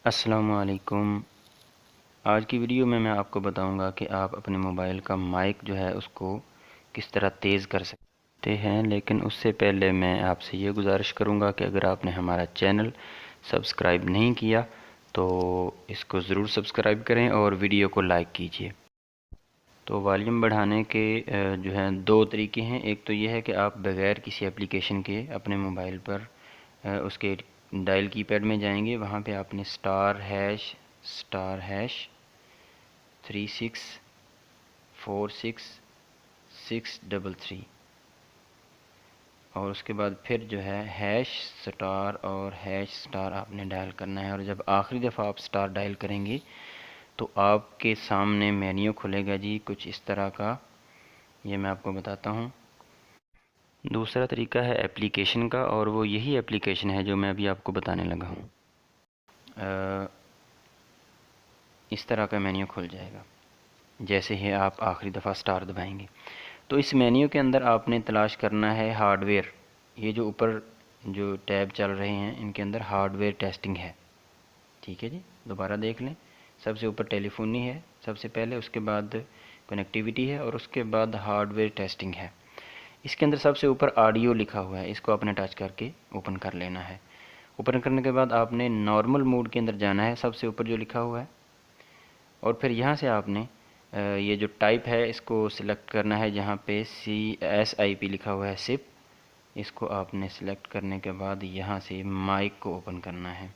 अस्सलामुअलैकुम। आज की वीडियो में मैं आपको बताऊंगा कि आप अपने मोबाइल का माइक जो है उसको किस तरह तेज़ कर सकते हैं। लेकिन उससे पहले मैं आपसे ये गुजारिश करूंगा कि अगर आपने हमारा चैनल सब्सक्राइब नहीं किया तो इसको ज़रूर सब्सक्राइब करें और वीडियो को लाइक कीजिए। तो वॉल्यूम बढ़ाने के जो है दो तरीके हैं। एक तो ये है कि आप बग़ैर किसी एप्लीकेशन के अपने मोबाइल पर उसके डायल कीपैड में जाएंगे, वहाँ पे आपने *##364663 और उसके बाद फिर जो है #* और #* आपने डायल करना है। और जब आखिरी दफ़ा आप स्टार डायल करेंगे तो आपके सामने मेन्यू खुलेगा जी कुछ इस तरह का। ये मैं आपको बताता हूँ। दूसरा तरीका है एप्लीकेशन का, और वो यही एप्लीकेशन है जो मैं अभी आपको बताने लगा हूँ। इस तरह का मेन्यू खुल जाएगा जैसे ही आप आखिरी दफ़ा स्टार दबाएंगे। तो इस मेन्यू के अंदर आपने तलाश करना है हार्डवेयर। ये जो ऊपर जो टैब चल रहे हैं इनके अंदर हार्डवेयर टेस्टिंग है। ठीक है जी, दोबारा देख लें। सबसे ऊपर टेलीफोनी है सबसे पहले, उसके बाद कनेक्टिविटी है और उसके बाद हार्डवेयर टेस्टिंग है। इसके अंदर सबसे ऊपर ऑडियो लिखा हुआ है, इसको आपने टच करके ओपन कर लेना है। ओपन करने के बाद आपने नॉर्मल मोड के अंदर जाना है, सबसे ऊपर जो लिखा हुआ है, और फिर यहाँ से आपने ये जो टाइप है इसको सिलेक्ट करना है। जहाँ पे CSIP लिखा हुआ है, सिप, इसको आपने सिलेक्ट करने के बाद यहाँ से माइक को ओपन करना है।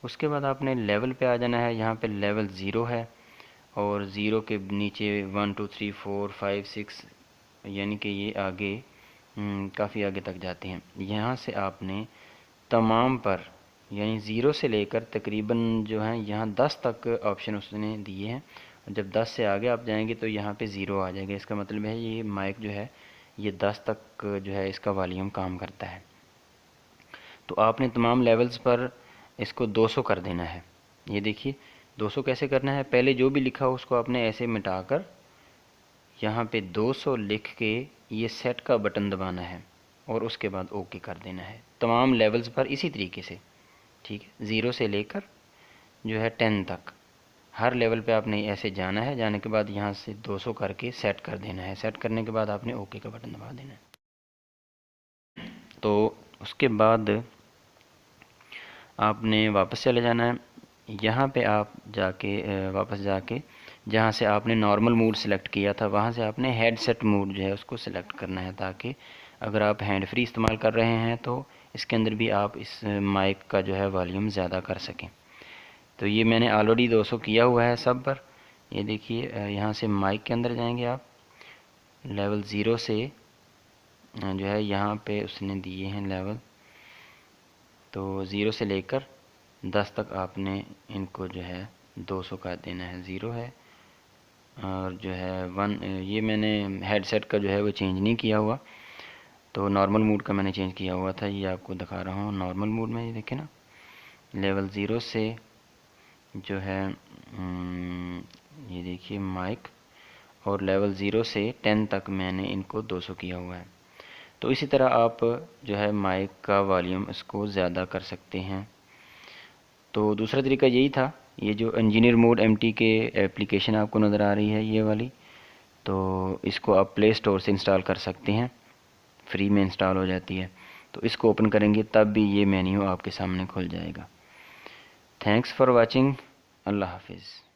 उसके बाद आपने लेवल पे आ जाना है। यहाँ पे लेवल 0 है और 0 के नीचे 1 2 3 4 5 6 यानी कि ये आगे काफ़ी आगे तक जाते हैं। यहाँ से आपने तमाम पर यानी 0 से लेकर तकरीबन जो है यहाँ 10 तक ऑप्शन उसने दिए हैं। जब 10 से आगे आप जाएंगे तो यहाँ पे 0 आ जाएगा। इसका मतलब है ये माइक जो है ये 10 तक जो है इसका वॉल्यूम काम करता है। तो आपने तमाम लेवल्स पर इसको 200 कर देना है। ये देखिए 200 कैसे करना है। पहले जो भी लिखा हो उसको आपने ऐसे मिटाकर यहाँ पे 200 लिख के ये सेट का बटन दबाना है और उसके बाद ओके कर देना है तमाम लेवल्स पर इसी तरीके से। ठीक है, 0 से लेकर जो है 10 तक हर लेवल पे आपने ऐसे जाना है। जाने के बाद यहाँ से 200 करके सेट कर देना है। सेट करने के बाद आपने ओके का बटन दबा देना है। तो उसके बाद आपने वापस चले जाना है। यहाँ पे आप जाके वापस जाके जहाँ से आपने नॉर्मल मोड सेलेक्ट किया था वहाँ से आपने हेडसेट मोड जो है उसको सेलेक्ट करना है, ताकि अगर आप हैंड फ्री इस्तेमाल कर रहे हैं तो इसके अंदर भी आप इस माइक का जो है वॉल्यूम ज़्यादा कर सकें। तो ये मैंने ऑलरेडी 200 किया हुआ है सब पर। ये देखिए यहाँ से माइक के अंदर जाएंगे आप, लेवल 0 से जो है यहाँ पे उसने दिए हैं लेवल, तो 0 से लेकर 10 तक आपने इनको जो है 200 कर देना है। 0 है और जो है 1, ये मैंने हेडसेट का जो है वो चेंज नहीं किया हुआ, तो नॉर्मल मोड का मैंने चेंज किया हुआ था। ये आपको दिखा रहा हूँ नॉर्मल मोड में। ये देखें ना, लेवल 0 से जो है ये देखिए माइक, और लेवल 0 से 10 तक मैंने इनको 200 किया हुआ है। तो इसी तरह आप जो है माइक का वॉल्यूम इसको ज़्यादा कर सकते हैं। तो दूसरा तरीका यही था। ये जो इंजीनियर मोड MT के एप्लीकेशन आपको नज़र आ रही है ये वाली, तो इसको आप प्ले स्टोर से इंस्टॉल कर सकते हैं, फ्री में इंस्टॉल हो जाती है। तो इसको ओपन करेंगे तब भी ये मेन्यू आपके सामने खुल जाएगा। Thanks for watching. अल्लाह हाफिज़।